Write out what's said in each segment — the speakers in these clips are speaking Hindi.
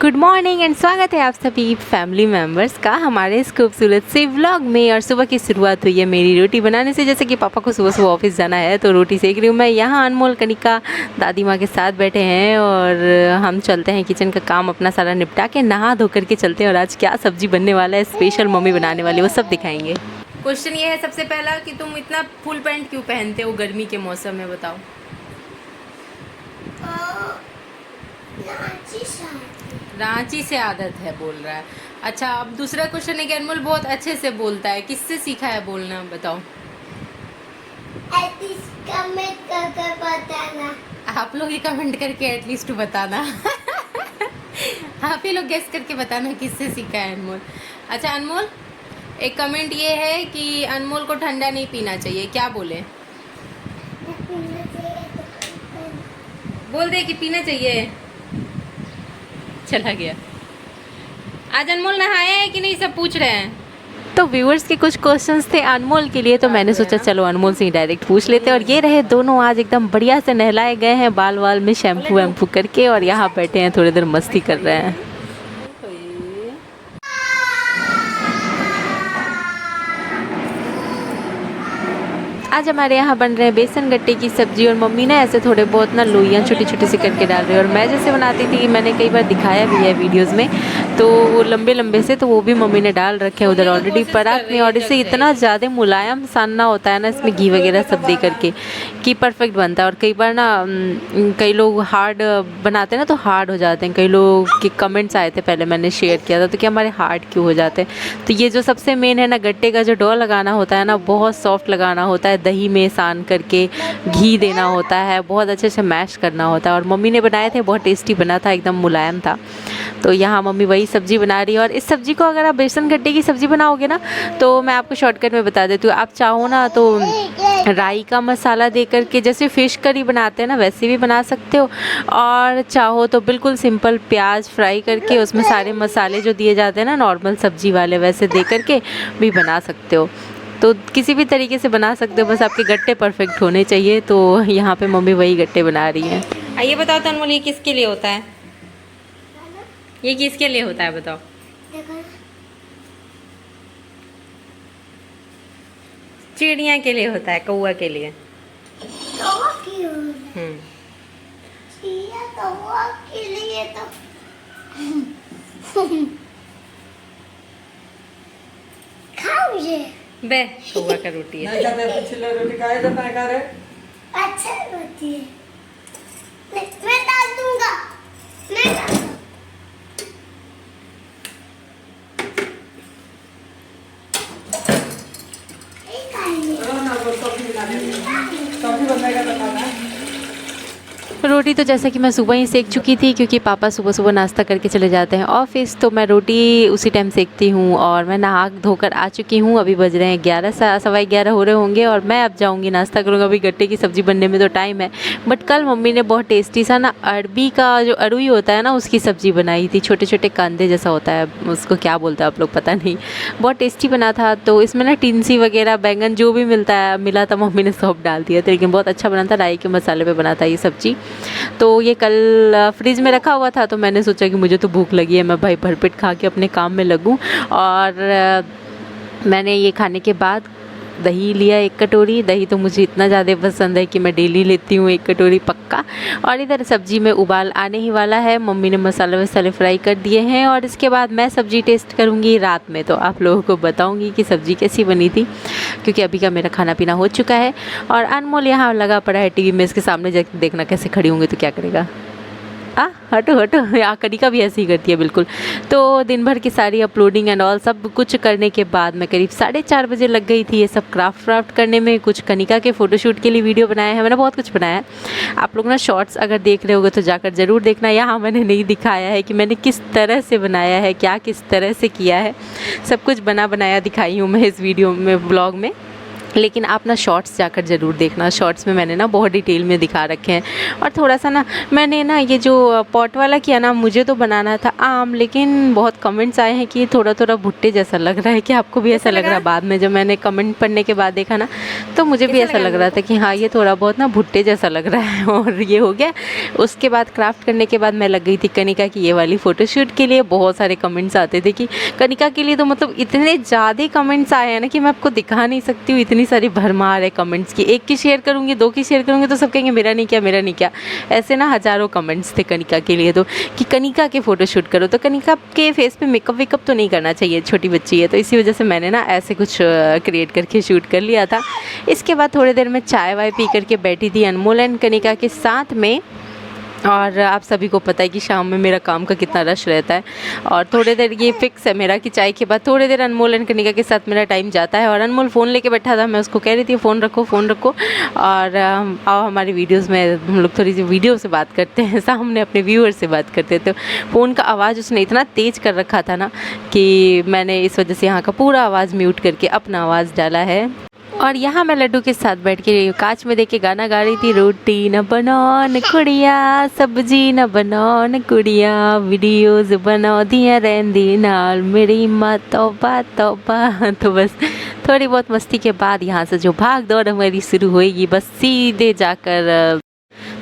गुड मॉर्निंग एंड स्वागत है आप सभी फैमिली मेम्बर्स का हमारे इस खूबसूरत से व्लॉग में। और सुबह की शुरुआत हुई है मेरी रोटी बनाने से। जैसे कि पापा को सुबह सुबह ऑफिस जाना है तो रोटी सेक रही हूँ मैं। यहाँ अनमोल कनिका दादी माँ के साथ बैठे हैं और हम चलते हैं किचन का काम अपना सारा निपटा के, नहा धो करके चलते हैं। और आज क्या सब्जी बनने वाला है, स्पेशल मम्मी बनाने वाली, वो सब दिखाएंगे। क्वेश्चन ये है सबसे पहला कि तुम इतना फुल पैंट क्यों पहनते हो गर्मी के मौसम में, बताओ। रांची से आदत है बोल रहा है। अच्छा, अब दूसरा क्वेश्चन है कि अनमोल बहुत अच्छे से बोलता है, किससे सीखा है बोलना, बताओ। कमेंट करके बताना। आप लोग ही कमेंट करके एटलीस्ट बताना। आप ही लोग गेस करके बताना किससे सीखा है अनमोल। अच्छा अनमोल, एक कमेंट ये है कि अनमोल को ठंडा नहीं पीना चाहिए, क्या बोले? बोल दे कि पीना चाहिए। चला गया। आज अनमोल नहाया है कि नहीं, सब पूछ रहे हैं। तो व्यूअर्स के कुछ क्वेश्चंस थे अनमोल के लिए, तो मैंने सोचा चलो अनमोल से ही डायरेक्ट पूछ लेते हैं। और ये रहे दोनों आज एकदम बढ़िया से नहलाए गए हैं, बाल वाल में शैम्पू वैम्पू करके, और यहाँ बैठे हैं थोड़ी देर मस्ती कर रहे हैं। आज हमारे यहाँ बन रहे हैं बेसन गट्टे की सब्जी, और मम्मी ना ऐसे थोड़े बहुत ना लोइयाँ छोटी छोटी सी करके डाल रही है। और मैं जैसे बनाती थी, मैंने कई बार दिखाया भी है वीडियोस में, तो वो लंबे लंबे से, तो वो भी मम्मी ने डाल रखे हैं उधर ऑलरेडी परात में। और इससे इतना ज़्यादा मुलायम सानना होता है ना इसमें घी वगैरह सब दे करके कि परफेक्ट बनता है। और कई बार ना कई लोग हार्ड बनाते हैं ना तो हार्ड हो जाते हैं। कई लोग के कमेंट्स आए थे, पहले मैंने शेयर किया था, तो कि हमारे हार्ड क्यों हो जाते हैं। तो ये जो सबसे मेन है ना, गट्टे का जो डो लगाना होता है ना, बहुत सॉफ्ट लगाना होता है, दही में सान करके घी देना होता है, बहुत अच्छे से मैश करना होता है। और मम्मी ने बनाए थे, बहुत टेस्टी बना था, एकदम मुलायम था। तो यहाँ मम्मी वही सब्जी बना रही है। और इस सब्जी को अगर आप बेसन गट्टे की सब्जी बनाओगे ना, तो मैं आपको शॉर्टकट में बता देती हूँ। आप चाहो ना तो राई का मसाला दे करके जैसे फ़िश करी बनाते हैं ना, वैसे भी बना सकते हो। और चाहो तो बिल्कुल सिंपल प्याज फ्राई करके उसमें सारे मसाले जो दिए जाते हैं ना नॉर्मल सब्जी वाले, वैसे दे करके भी बना सकते हो। तो किसी भी तरीके से बना सकते हो, बस आपके गट्टे परफेक्ट होने चाहिए। तो यहाँ पे मम्मी वही गट्टे बना रही हैं। आइए बताओ तो अनमोल, ये किसके लिए होता है? ये किसके लिए होता है बताओ? चिड़िया के लिए होता है, कौआ के लिए। कौवा क्यों? चिड़िया कौवा के लिए तो खाओ ये। बे कौवा का रोटी है। नहीं खाते, पिछले रोटी खाए तो नहीं खा रहे। अच्छा रोटी है। मैं डाल दूंगा। मैं डाल सब्जी बनाएगा तो खाना। रोटी तो जैसे कि मैं सुबह ही सेक चुकी थी, क्योंकि पापा सुबह सुबह नाश्ता करके चले जाते हैं ऑफिस, तो मैं रोटी उसी टाइम सेकती हूँ। और मैं नहा धोकर आ चुकी हूँ, अभी बज रहे हैं 11, सवा 11 हो रहे होंगे। और मैं अब जाऊँगी नाश्ता करूँगा। अभी गट्टे की सब्ज़ी बनने में तो टाइम है, बट कल मम्मी ने बहुत टेस्टी सा ना अरबी का जो अरुई होता है ना, उसकी सब्ज़ी बनाई थी। छोटे छोटे कांदे जैसा होता है, उसको क्या बोलते हैं आप लोग, पता नहीं, बहुत टेस्टी बना था। तो इसमें ना टिंसी वगैरह बैंगन जो भी मिला था मम्मी ने सब डाल दिया था, लेकिन बहुत अच्छा बना था। राई के मसाले पे बना था ये सब्ज़ी। तो ये कल फ्रिज में रखा हुआ था, तो मैंने सोचा कि मुझे तो भूख लगी है, मैं भाई भरपेट खा के अपने काम में लगूं। और मैंने ये खाने के बाद दही लिया 1 कटोरी। दही तो मुझे इतना ज़्यादा पसंद है कि मैं डेली लेती हूँ 1 कटोरी पक्का। और इधर सब्ज़ी में उबाल आने ही वाला है, मम्मी ने मसाले वसाले फ्राई कर दिए हैं। और इसके बाद मैं सब्ज़ी टेस्ट करूँगी रात में, तो आप लोगों को बताऊँगी कि सब्ज़ी कैसी बनी थी, क्योंकि अभी का मेरा खाना पीना हो चुका है। और अनमोल यहाँ लगा पड़ा है टीवी में, इसके सामने जाकर देखना कैसे खड़ी होंगी तो क्या करेगा। हटो हटो, यहाँ कनिका भी ऐसे ही करती है बिल्कुल। तो दिन भर की सारी अपलोडिंग एंड ऑल सब कुछ करने के बाद मैं करीब 4:30 बजे लग गई थी ये सब क्राफ्ट करने में। कुछ कनिका के फ़ोटोशूट के लिए वीडियो बनाया है, मैंने बहुत कुछ बनाया है। आप लोग ना शॉर्ट्स अगर देख रहे होगे तो जाकर ज़रूर देखना। यहाँ मैंने नहीं दिखाया है कि मैंने किस तरह से बनाया है, क्या किस तरह से किया है, सब कुछ बना बनाया दिखाई हूँ मैं इस वीडियो में, व्लॉग में। लेकिन आप ना शॉर्ट्स जाकर ज़रूर देखना। शॉर्ट्स में मैंने ना बहुत डिटेल में दिखा रखे हैं। और थोड़ा सा ना मैंने ना ये जो पॉट वाला किया ना, मुझे तो बनाना था आम, लेकिन बहुत कमेंट्स आए हैं कि ये थोड़ा थोड़ा भुट्टे जैसा लग रहा है। कि आपको भी ऐसा लग रहा है? बाद में जब मैंने कमेंट पढ़ने के बाद देखा ना, तो मुझे भी ऐसा लग रहा था कि हाँ ये थोड़ा बहुत ना भुट्टे जैसा लग रहा है। और ये हो गया। उसके बाद क्राफ्ट करने के बाद मैं लग गई थी कनिका की ये वाली फ़ोटोशूट के लिए। बहुत सारे कमेंट्स आते थे कि कनिका के लिए, तो मतलब इतने ज़्यादा कमेंट्स आए हैं ना कि मैं आपको दिखा नहीं सकती हूँ। इतनी सारी भरमार है कमेंट्स की। एक की शेयर करूँगी, दो की शेयर करूँगी तो सब कहेंगे मेरा नहीं किया, मेरा नहीं किया। ऐसे ना हज़ारों कमेंट्स थे कनिका के लिए, तो कि कनिका के फ़ोटो शूट करो। तो कनिका के फेस पे मेकअप वेकअप तो नहीं करना चाहिए, छोटी बच्ची है, तो इसी वजह से मैंने ना ऐसे कुछ क्रिएट करके शूट कर लिया था। इसके बाद थोड़ी देर में चाय वाय पी करके बैठी थी अनमोल एंड कनिका के साथ में। और आप सभी को पता है कि शाम में मेरा काम का कितना रश रहता है। और थोड़ी देर ये फिक्स है मेरा कि चाय के बाद थोड़ी देर अनमोल एंड कनिका के साथ मेरा टाइम जाता है। और अनमोल फ़ोन लेके बैठा था, मैं उसको कह रही थी फ़ोन रखो फ़ोन रखो। और आओ हमारी वीडियोस में हम लोग थोड़ी सी वीडियो से बात करते हैं, सामने अपने व्यूअर से बात करते हैं। तो फ़ोन का आवाज़ उसने इतना तेज़ कर रखा था ना कि मैंने इस वजह से यहाँ का पूरा आवाज़ म्यूट करके अपना आवाज़ डाला है। और यहाँ मैं लड्डू के साथ बैठ के कांच में देख के गाना गा रही थी। रोटी न बनाओ न कुड़िया, सब्जी न बनाओ न कुड़िया, वीडियोस बनाओ दिया रहंदी नाल मेरी माँ तौबा तौबा। तो बस थोड़ी बहुत मस्ती के बाद यहाँ से जो भाग दौड़ हमारी शुरू होएगी, बस सीधे जाकर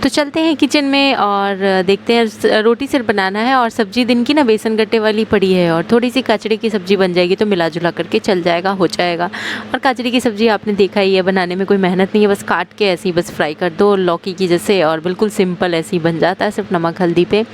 तो चलते हैं किचन में और देखते हैं। रोटी सिर्फ बनाना है और सब्जी दिन की ना बेसन गट्टे वाली पड़ी है और थोड़ी सी कचड़ी की सब्ज़ी बन जाएगी तो मिला जुला करके चल जाएगा, हो जाएगा। और कचड़ी की सब्ज़ी आपने देखा ही है, बनाने में कोई मेहनत नहीं है, बस काट के ऐसे ही बस फ्राई कर दो लौकी की जैसे, और बिल्कुल सिंपल ऐसे ही बन जाता है, सिर्फ नमक हल्दी पे।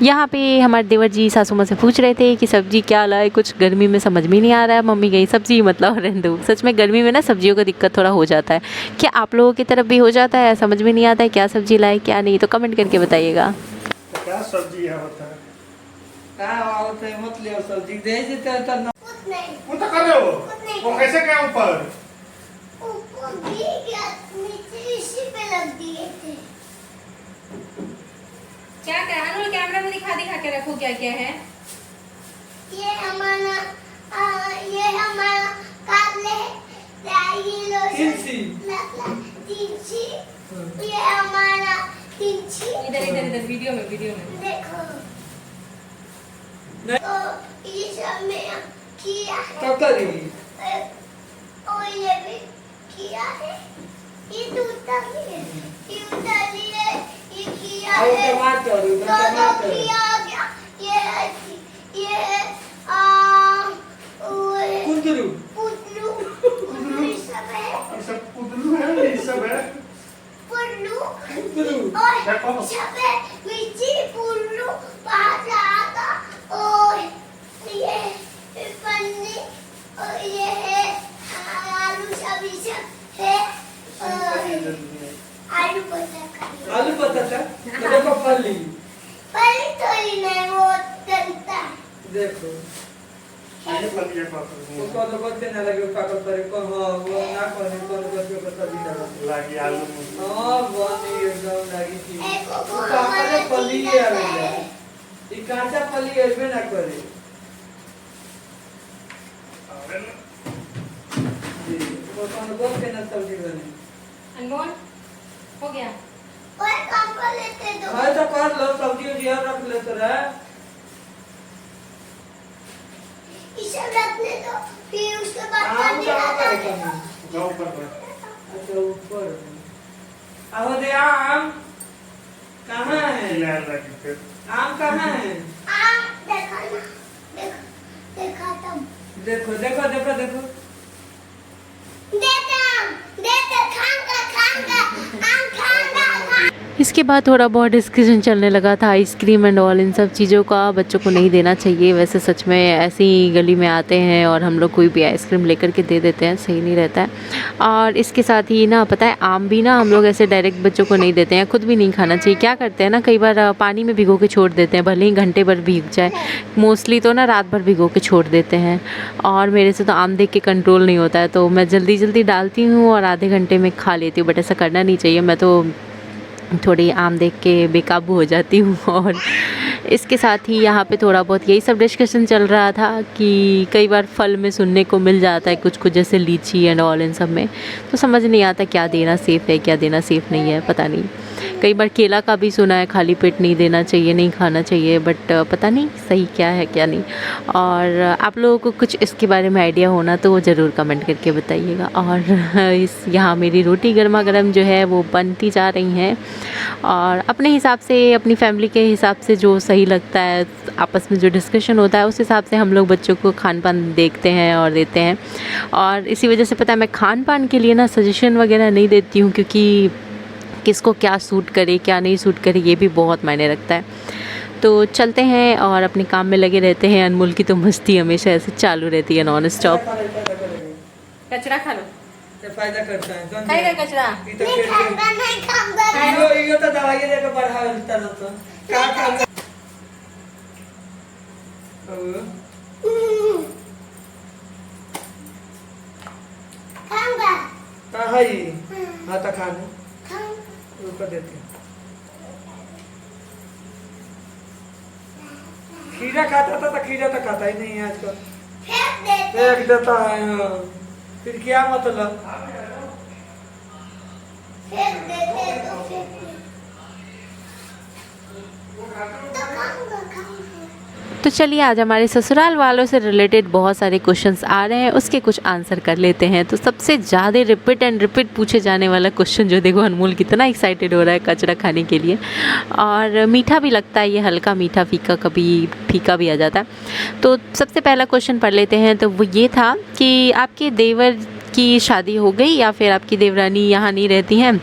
यहाँ पे हमारे देवर जी सासू माँ से पूछ रहे थे कि सब्ज़ी क्या लाए, कुछ गर्मी में समझ में नहीं आ रहा है। मम्मी गई सब्ज़ी मतलब रहने दो। सच में गर्मी में ना सब्जियों का दिक्कत थोड़ा हो जाता है। क्या आप लोगों की तरफ भी हो जाता है, समझ में नहीं आता है क्या सब्ज़ी लाए क्या नहीं? तो कमेंट करके बताइएगा। तो क्या सब्जी है होता है? क्या आवत है मत ले सब्जी दे देते तो ना। कुछ नहीं, वो तो कर रहे हो, कुछ नहीं वो कैसे गया ऊपर? ऊपर गिर गया, नीचे इसी पे लग दिए थे। क्या क्या अनुल कैमरा में दिखा दिखा के रखो क्या क्या है। ये हमारा काले किंची। तिनसी, ये हमारा तिनसी। इधर इधर इधर वीडियो में देखो नहीं। तो ये सब में किया है ककरी और ये भी किया है, ये दूसरा भी है, ये उतारी है, ये किया और है, टमाटर तो किया गया। ये है वो है कुंदरू पुल्लू, ये सब है ये सब कुदलू है, ये सब है। पुल्लू कुंदरू और देखो। सब है मिर्ची पुल्लू बाहर आता। और ये पन्नी और ये है आलू, सभी सब है। और आलू पता आलू पता तो देखो फली पहले थोड़ी नहीं, वो डलता देखो ये पलिया पापड़ उसको तो बच्चे ना लगे पागल करे को। हाँ वो ना करे को बच्चे को सब्जी डालो लागी आलू हाँ बनी एकदम लगी थी। एक को वो काका ने फली हमारा आवेला ई कांचा फली एबे ना करे जी वो कौन बच्चे ना सब्जी बने अनमोल हो गया। और काम पर लेते दो। हाँ तो कर लो सब्जी जी रख ले तो रहा इसे रखने दो, फिर उसके बाद आम पानी का डालना करे है। कमी जाओ ऊपर पर। अच्छा ऊपर आओ दे आम कहाँ है खिलाने लगी फिर। आम कहाँ है देखा ना, देखा तुम देखो देखो देखो देखो देता खाऊंगा आम खाऊंगा। इसके बाद थोड़ा बहुत डिस्कशन चलने लगा था आइसक्रीम एंड ऑल इन सब चीज़ों का। बच्चों को नहीं देना चाहिए वैसे, सच में ऐसे ही गली में आते हैं और हम लोग कोई भी आइसक्रीम लेकर के दे देते हैं, सही नहीं रहता है। और इसके साथ ही ना पता है आम भी ना हम लोग ऐसे डायरेक्ट बच्चों को नहीं देते हैं, खुद भी नहीं खाना चाहिए। क्या करते हैं ना, कई बार पानी में भिगो के छोड़ देते हैं, भले ही घंटे भर भीग जाए, मोस्टली तो ना रात भर भिगो के छोड़ देते हैं। और मेरे से तो आम देख के कंट्रोल नहीं होता है, तो मैं जल्दी जल्दी डालती हूँ और आधे घंटे में खा लेती हूँ। बट ऐसा करना नहीं चाहिए। मैं तो थोड़ी आम देख के बेकाबू हो जाती हूँ। और इसके साथ ही यहाँ पे थोड़ा बहुत यही सब डिस्कशन चल रहा था कि कई बार फल में सुनने को मिल जाता है कुछ कुछ, जैसे लीची एंड ऑल, इन सब में तो समझ नहीं आता क्या देना सेफ़ है क्या देना सेफ़ नहीं है, पता नहीं। कई बार केला का भी सुना है खाली पेट नहीं देना चाहिए, नहीं खाना चाहिए, बट पता नहीं सही क्या है क्या नहीं। और आप लोगों को कुछ इसके बारे में आइडिया होना तो वो ज़रूर कमेंट करके बताइएगा। और इस यहाँ मेरी रोटी गर्मा गर्म जो है वो बनती जा रही हैं, और अपने हिसाब से, अपनी फैमिली के हिसाब से जो सही लगता है, आपस में जो डिस्कशन होता है उस हिसाब से हम लोग बच्चों को खान पान देखते हैं और देते हैं। और इसी वजह से पता है मैं खान पान के लिए ना सजेशन वगैरह नहीं देती हूँ, क्योंकि किसको क्या सूट करे क्या नहीं सूट करे ये भी बहुत मायने रखता है। तो चलते हैं और अपने काम में लगे रहते हैं। अनमोल की तो मस्ती हमेशा ऐसे चालू रहती है नॉन स्टॉप। कचरा खा लो, ये फायदा करता है जान खाएगा कचरा। ये तो नहीं फिर खाऊंगा, नहीं खाऊंगा। यो तो दवाई देके बढ़ा देता है तो क्या खाऊंगा। खाऊंगा, का है ये हां तो खाना खाऊंगा। रुक देते हैं। खीरा खाता था तो खीरा तो खाता ही नहीं है आजकल, फेंक देते। फेंक देता है। हाँ फिर क्या मतलब, फेंक देते तो फेंक दे। तो खाऊंगा, खाऊंगा। तो चलिए आज हमारे ससुराल वालों से रिलेटेड बहुत सारे क्वेश्चंस आ रहे हैं, उसके कुछ आंसर कर लेते हैं। तो सबसे ज़्यादा रिपीट एंड रिपीट पूछे जाने वाला क्वेश्चन जो, देखो अनमोल कितना एक्साइटेड हो रहा है कचरा खाने के लिए, और मीठा भी लगता है ये, हल्का मीठा फीका, कभी फीका भी आ जाता है। तो सबसे पहला क्वेश्चन पढ़ लेते हैं। तो वो ये था कि आपके देवर की शादी हो गई या फिर आपकी देवरानी यहाँ नहीं रहती हैं?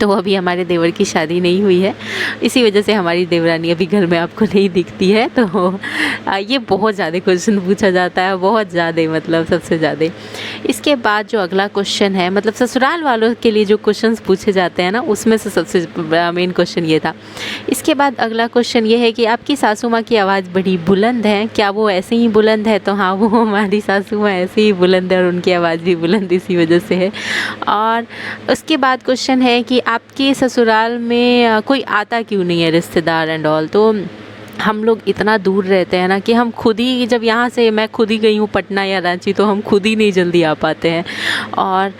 तो अभी हमारे देवर की शादी नहीं हुई है, इसी वजह से हमारी देवरानी अभी घर में आपको नहीं दिखती है। तो ये बहुत ज़्यादा क्वेश्चन पूछा जाता है, बहुत ज़्यादा, मतलब सबसे ज़्यादा। इसके बाद जो अगला क्वेश्चन है, मतलब ससुराल वालों के लिए जो क्वेश्चंस पूछे जाते हैं ना, उसमें से सबसे मेन क्वेश्चन ये था। इसके बाद अगला क्वेश्चन ये है कि आपकी सासू माँ की आवाज़ बड़ी बुलंद है, क्या वो ऐसे ही बुलंद है? तो हाँ, वो हमारी सासू माँ ऐसे ही बुलंद है और उनकी आवाज़ भी बुलंद इसी वजह से है। और उसके बाद क्वेश्चन है कि आपके ससुराल में कोई आता क्यों नहीं है, रिश्तेदार एंड ऑल? तो हम लोग इतना दूर रहते हैं ना कि हम खुद ही, जब यहाँ से मैं खुद ही गई हूँ पटना या रांची, तो हम खुद ही नहीं जल्दी आ पाते हैं। और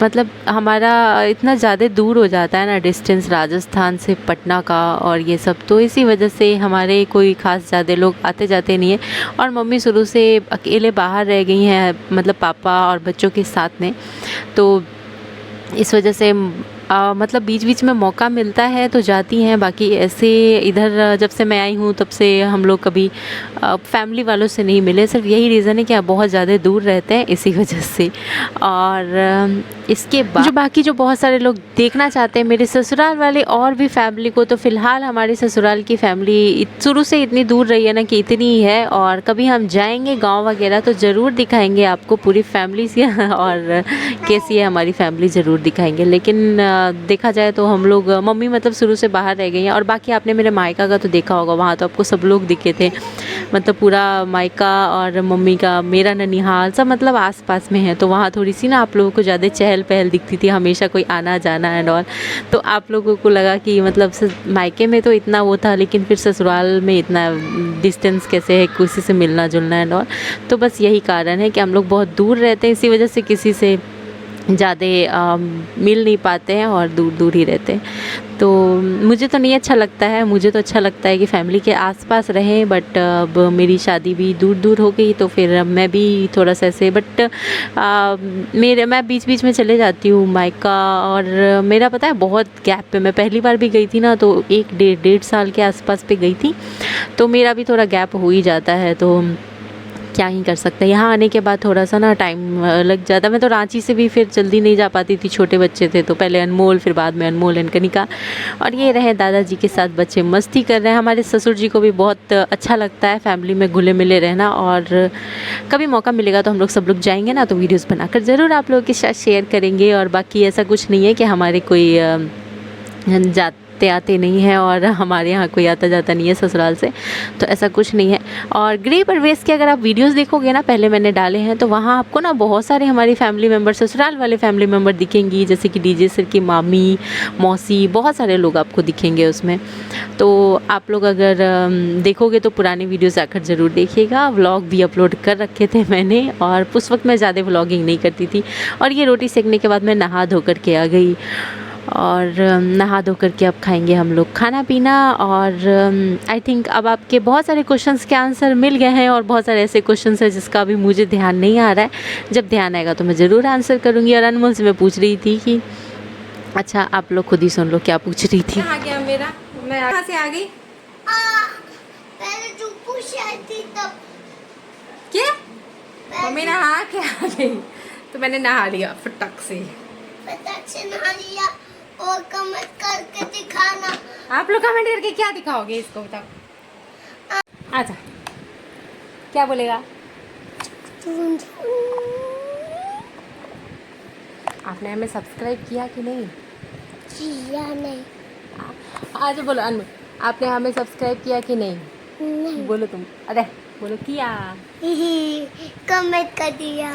मतलब हमारा इतना ज़्यादा दूर हो जाता है ना डिस्टेंस, राजस्थान से पटना का और ये सब, तो इसी वजह से हमारे कोई ख़ास ज़्यादा लोग आते जाते नहीं है। और मम्मी शुरू से अकेले बाहर रह गई हैं, मतलब पापा और बच्चों के साथ में, तो इस वजह से मतलब बीच बीच में मौका मिलता है तो जाती हैं। बाकी ऐसे इधर जब से मैं आई हूँ तब से हम लोग कभी फैमिली वालों से नहीं मिले, सिर्फ यही रीज़न है कि आप बहुत ज़्यादा दूर रहते हैं इसी वजह से। और इसके बाद जो बाकी जो बहुत सारे लोग देखना चाहते हैं मेरे ससुराल वाले और भी फैमिली को, तो फ़िलहाल हमारी ससुराल की फैमिली शुरू से इतनी दूर रही है ना कि इतनी ही है, और कभी हम जाएंगे गांव वगैरह तो ज़रूर दिखाएंगे आपको पूरी फैमिली से, और कैसी है हमारी फैमिली ज़रूर दिखाएंगे। लेकिन देखा जाए तो हम लोग, मम्मी मतलब शुरू से बाहर रह गई हैं। और बाकी आपने मेरे मायका का तो देखा होगा, वहाँ तो आपको सब लोग दिखे थे, मतलब पूरा मायका और मम्मी का, मेरा ननिहाल सब मतलब आस पास में है, तो वहाँ थोड़ी सी ना आप लोगों को ज़्यादा चहल पहल दिखती थी, हमेशा कोई आना जाना एंड ऑल। तो आप लोगों को लगा कि मतलब मायके में तो इतना वो था, लेकिन फिर ससुराल में इतना डिस्टेंस कैसे है, किसी से मिलना जुलना एंड ऑल। तो बस यही कारण है कि हम लोग बहुत दूर रहते हैं, इसी वजह से किसी से ज़्यादा मिल नहीं पाते हैं और दूर दूर ही रहते हैं। तो मुझे तो नहीं अच्छा लगता है, मुझे तो अच्छा लगता है कि फैमिली के आसपास रहें, बट अब मेरी शादी भी दूर दूर हो गई तो फिर अब मैं भी थोड़ा सा ऐसे, बट मैं बीच बीच में चले जाती हूँ मायका। और मेरा पता है बहुत गैप पे, मैं पहली बार भी गई थी ना तो 1-1.5 साल के आसपास पे गई थी, तो मेरा भी थोड़ा गैप हो ही जाता है, तो क्या ही कर सकते हैं। यहाँ आने के बाद थोड़ा सा ना टाइम लग जाता। मैं तो रांची से भी फिर जल्दी नहीं जा पाती थी, छोटे बच्चे थे, तो पहले अनमोल, फिर बाद में अनमोल एंड कनिका, और ये रहे दादाजी के साथ बच्चे मस्ती कर रहे हैं। हमारे ससुर जी को भी बहुत अच्छा लगता है फैमिली में घुले मिले रहना, और कभी मौका मिलेगा तो हम लोग सब लोग जाएंगे ना तो वीडियोज़ बनाकर ज़रूर आप लोगों के साथ शेयर करेंगे। और बाकी ऐसा कुछ नहीं है कि हमारे कोई जाते आते नहीं हैं और हमारे यहाँ कोई आता जाता नहीं है ससुराल से, तो ऐसा कुछ नहीं है। और गृह प्रवेश के अगर आप वीडियोस देखोगे ना, पहले मैंने डाले हैं, तो वहाँ आपको ना बहुत सारे हमारी फैमिली मेम्बर, ससुराल वाले फैमिली मेम्बर दिखेंगी, जैसे कि डीजे सर की मामी, मौसी, बहुत सारे लोग आपको दिखेंगे उसमें। तो आप लोग अगर देखोगे तो पुरानी वीडियोस आकर ज़रूर देखिएगा। व्लॉग भी अपलोड कर रखे थे मैंने, और उस वक्त मैं ज़्यादा व्लॉगिंग नहीं करती थी। और ये रोटी सेकने के बाद मैं नहा धो कर के आ गई, और नहा धो कर के अब खाएंगे हम लोग खाना पीना। और आई थिंक अब आपके बहुत सारे क्वेश्चंस के आंसर मिल गए हैं, और बहुत सारे ऐसे क्वेश्चंस हैं जिसका अभी मुझे ध्यान नहीं आ रहा है। जब ध्यान आएगा तो मैं ज़रूर आंसर करूँगी। और अनमोल से मैं पूछ रही थी कि अच्छा आप लोग खुद ही सुन लो क्या पूछ रही थी। आ गया मेरा, मैं कहाँ से आ गई? पहले चुप्पू से आई थी तब। क्या मम्मी नहा के आ गई, तो मैंने नहा लिया फटक से। फटाक से नहा लिया और कमेंट करके दिखाना। आप लोग कमेंट करके क्या दिखाओगे इसको बताओ। अच्छा क्या बोलेगा? आपने हमें सब्सक्राइब किया कि नहीं? किया नहीं। आज बोलो अनु, आपने हमें सब्सक्राइब किया कि नहीं? नहीं। बोलो तुम, अरे बोलो किया। कमेंट कर दिया।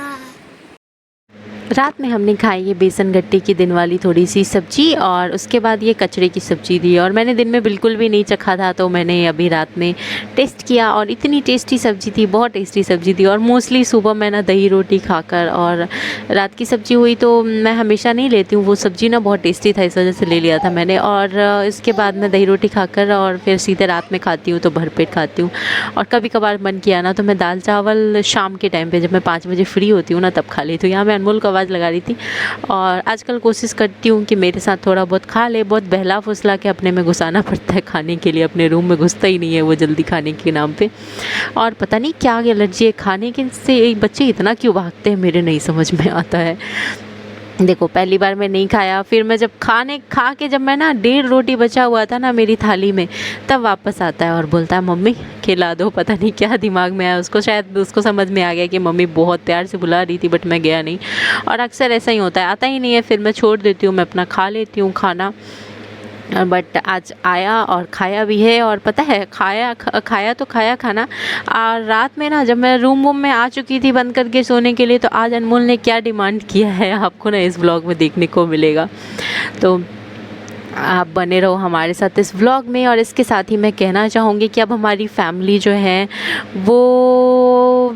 रात में हमने खाई ये बेसन गट्टे की दिन वाली थोड़ी सी सब्जी, और उसके बाद ये कचरे की सब्जी थी। और मैंने दिन में बिल्कुल भी नहीं चखा था, तो मैंने अभी रात में टेस्ट किया, और इतनी टेस्टी सब्जी थी, बहुत टेस्टी सब्जी थी। और मोस्टली सुबह मैं ना दही रोटी खाकर, और रात की सब्जी हुई तो मैं हमेशा नहीं लेती हूँ, वो सब्जी ना बहुत टेस्टी था, इस वजह से ले लिया था मैंने। और इसके बाद मैं दही रोटी खाकर और फिर सीधे रात में खाती हूँ, तो भरपेट खाती हूँ। और कभी कभार मन किया ना तो मैं दाल चावल शाम के टाइम पे जब मैं 5 बजे फ्री होती हूँ ना तब खा लेती हूँ। यहाँ मैं अनमोल को आवाज़ लगा रही थी, और आजकल कोशिश करती हूँ कि मेरे साथ थोड़ा बहुत खा ले। बहुत बहला फुसला के अपने में घुसाना पड़ता है खाने के लिए, अपने रूम में घुसता ही नहीं है वो जल्दी खाने के नाम पे। और पता नहीं क्या एलर्जी है खाने के से, बच्चे इतना क्यों भागते हैं मेरे नहीं समझ में आता है। देखो पहली बार मैं नहीं खाया, फिर मैं जब खा के जब मैं ना 1.5 रोटी बचा हुआ था ना मेरी थाली में, तब वापस आता है और बोलता है मम्मी खिला दो। पता नहीं क्या दिमाग में आया उसको, शायद उसको समझ में आ गया कि मम्मी बहुत प्यार से बुला रही थी, बट मैं गया नहीं। और अक्सर ऐसा ही होता है, आता ही नहीं है, फिर मैं छोड़ देती हूँ, मैं अपना खा लेती हूँ खाना। बट आज आया और खाया भी है। और पता है खाया तो खाया खाना। और रात में ना जब मैं रूम में आ चुकी थी बंद करके सोने के लिए, तो आज अनमोल ने क्या डिमांड किया है आपको ना इस व्लॉग में देखने को मिलेगा। तो आप बने रहो हमारे साथ इस व्लॉग में। और इसके साथ ही मैं कहना चाहूँगी कि अब हमारी फैमिली जो है वो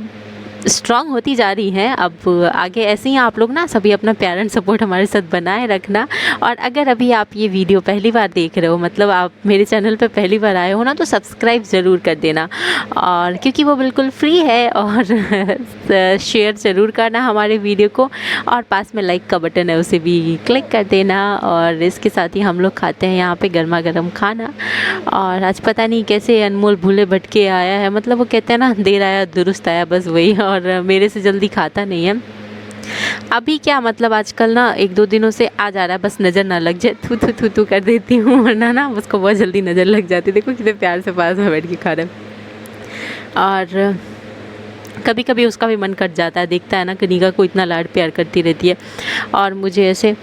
स्ट्रॉन्ग होती जा रही हैं। अब आगे ऐसे ही आप लोग ना सभी अपना प्यार एंड सपोर्ट हमारे साथ बनाए रखना। और अगर अभी आप ये वीडियो पहली बार देख रहे हो, मतलब आप मेरे चैनल पे पहली बार आए हो ना, तो सब्सक्राइब ज़रूर कर देना, और क्योंकि वो बिल्कुल फ्री है। और शेयर ज़रूर करना हमारे वीडियो को, और पास में लाइक का बटन है उसे भी क्लिक कर देना। और इसके साथ ही हम लोग खाते हैं यहाँ पे गर्मा गर्म खाना। और आज पता नहीं कैसे अनमोल भूले भटके आया है, मतलब वो कहते हैं ना देर आया दुरुस्त आया, बस वही। और मेरे से जल्दी खाता नहीं है अभी। क्या मतलब आजकल ना 1-2 दिनों से आ जा रहा है, बस नज़र ना लग जाए थू थू थू थू कर देती हूँ, वरना ना उसको बहुत जल्दी नज़र लग जाती है। देखो कितने प्यार से पास में बैठ के खा रहे हैं। और कभी कभी उसका भी मन कट जाता है, देखता है ना कनिका को इतना लाड प्यार करती रहती है और मुझे ऐसे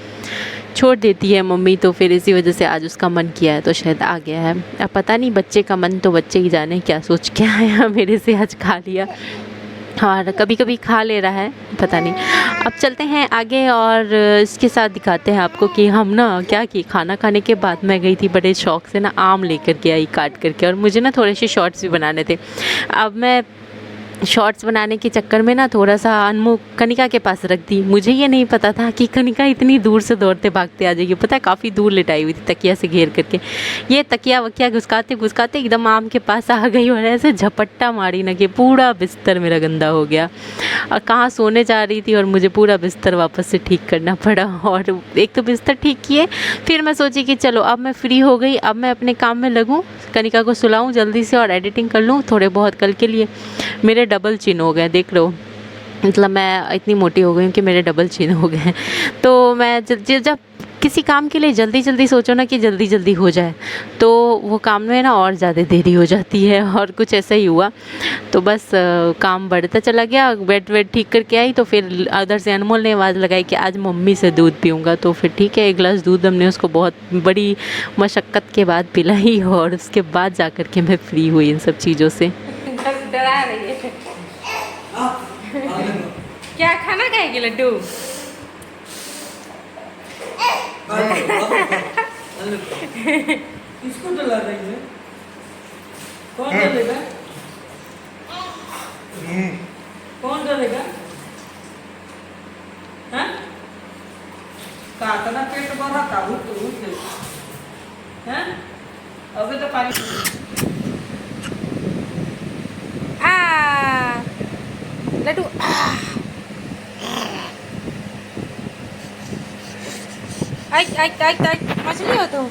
छोड़ देती है मम्मी, तो फिर इसी वजह से आज उसका मन किया है तो शायद आ गया है। अब पता नहीं, बच्चे का मन तो बच्चे ही जाने क्या सोच के आया, मेरे से आज खा लिया और कभी कभी खा ले रहा है, पता नहीं। अब चलते हैं आगे और इसके साथ दिखाते हैं आपको कि हम ना क्या कि खाना खाने के बाद मैं गई थी बड़े शौक से ना आम लेकर के आई काट करके, और मुझे ना थोड़े से शॉर्ट्स भी बनाने थे। अब मैं शॉर्ट्स बनाने के चक्कर में ना थोड़ा सा अनमोल कनिका के पास रख दी। मुझे ये नहीं पता था कि कनिका इतनी दूर से दौड़ते भागते आ जाएगी, पता है काफ़ी दूर लिटाई हुई थी तकिया से घेर करके। ये तकिया वकिया घुसकाते घुसकाते एकदम आम के पास आ गई और ऐसे झपट्टा मारी ना कि पूरा बिस्तर मेरा गंदा हो गया। और कहाँ सोने जा रही थी और मुझे पूरा बिस्तर वापस से ठीक करना पड़ा। और एक तो बिस्तर ठीक किए, फिर मैं सोची कि चलो अब मैं फ्री हो गई, अब मैं अपने काम में लगूँ, कनिका को सुलाऊँ जल्दी से और एडिटिंग कर लूँ थोड़े बहुत कल के लिए। मेरे डबल चिन हो गए, देख लो, मतलब मैं इतनी मोटी हो गई हूँ कि मेरे डबल चिन हो गए। तो मैं जब किसी काम के लिए जल्दी जल्दी सोचो ना कि जल्दी जल्दी हो जाए, तो वो काम में ना और ज़्यादा देरी हो जाती है, और कुछ ऐसा ही हुआ। तो बस काम बढ़ता चला गया, बेड वेड ठीक करके आई तो फिर उधर से अनमोल ने आवाज़ लगाई कि आज मम्मी से दूध पीऊँगा। तो फिर ठीक है, एक गिलास दूध हमने उसको बहुत बड़ी मशक्क़त के बाद पिलाई, और उसके बाद जा कर के मैं फ्री हुई इन सब चीज़ों से। डरा रही है। क्या खाना खाएगी लड्डू? किसको डला रही है? कौन डलेगा? कौन डलेगा? हाँ? कातना पेट भरा था उठ हैं? अबे तो पानी लड्डू मछली हो तुम।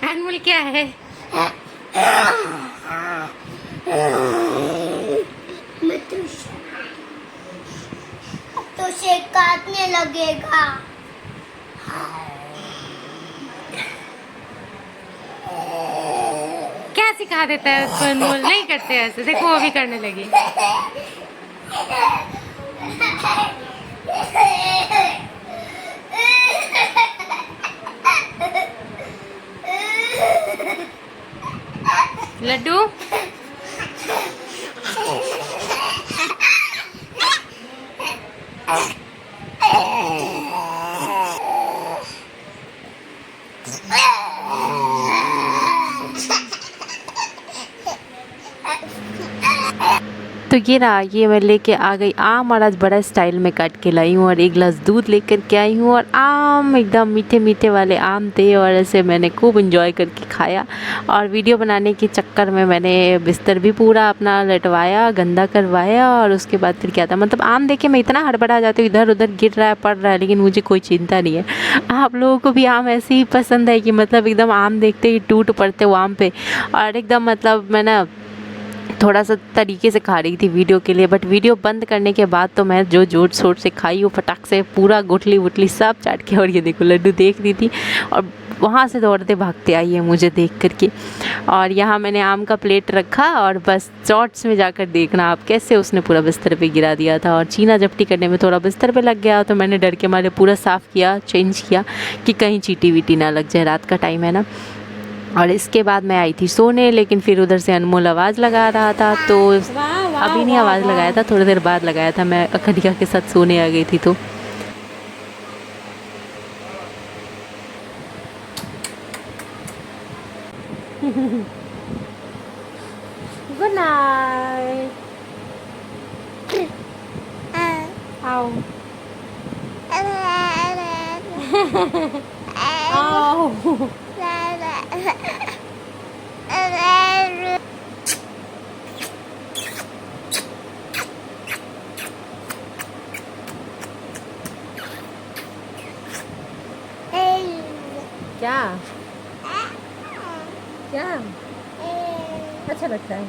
अनमोल क्या है? तो से काटने लगेगा। क्या सिखा देता है उसको अनमोल? नहीं करते ऐसे, देखो वो भी करने लगी। लड्डू तो ये रहा, ये मैं लेके आ गई आम, और आज बड़ा स्टाइल में काट के लाई हूँ, और एक गिलास दूध लेकर के आई हूँ, और आम एकदम मीठे मीठे वाले आम थे, और ऐसे मैंने खूब इंजॉय करके खाया। और वीडियो बनाने के चक्कर में मैंने बिस्तर भी पूरा अपना लटवाया, गंदा करवाया, और उसके बाद फिर क्या था, मतलब आम देखे मैं इतना हड़बड़ा जाती हूँ, इधर उधर गिर रहा है, पड़ रहा है, लेकिन मुझे कोई चिंता नहीं है। आप लोगों को भी आम ऐसे ही पसंद है कि मतलब एकदम आम देखते ही टूट पड़ते हो आम पे, और एकदम मतलब मैं ना थोड़ा सा तरीके से खा रही थी वीडियो के लिए, बट वीडियो बंद करने के बाद तो मैं जो जोर शोर से खाई हूँ, फटाक से पूरा गुठली वुटली सब चाट के। और ये देखो लड्डू देख रही थी, और वहाँ से दौड़ते भागते आई है मुझे देख करके। और यहाँ मैंने आम का प्लेट रखा, और बस शॉर्ट्स में जाकर देखना आप कैसे उसने पूरा बिस्तर पे गिरा दिया था, और चीना झपटी करने में थोड़ा बिस्तर पे लग गया, तो मैंने डर के मारे पूरा साफ़ किया, चेंज किया कि कहीं चीटी वीटी ना लग जाए, रात का टाइम है ना। और इसके बाद मैं आई थी सोने, लेकिन फिर उधर से अनमोल आवाज़ लगा रहा था, तो अभी नहीं आवाज़ लगाया था, थोड़ी देर बाद लगाया था, मैं अखरिया के साथ सोने आ गई थी। तो गुड नाइट। आओ आओ। क्या क्या अच्छा लगता है?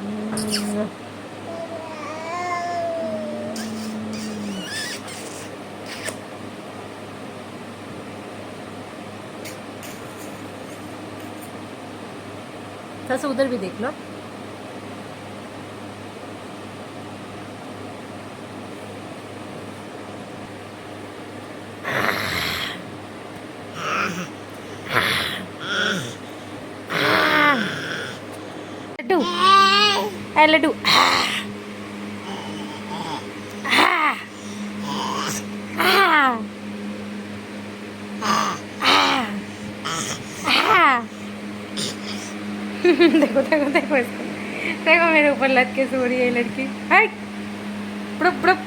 थोड़ा उधर भी देख लो। लड्डू ए लड्डू देखो देखो देखो इसको, देखो मेरे ऊपर लट के सो रही है लड़की। हाय बुड़ुप बुड़ुप।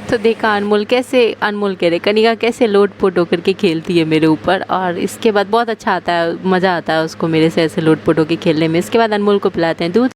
तो देखा अनमोल कह रहे कनिका कैसे लोट पोट होकर के खेलती है मेरे ऊपर, और इसके बाद बहुत अच्छा आता है, मज़ा आता है उसको मेरे से ऐसे लोट पोट होकर खेलने में। इसके बाद अनमोल को पिलाते हैं दूध।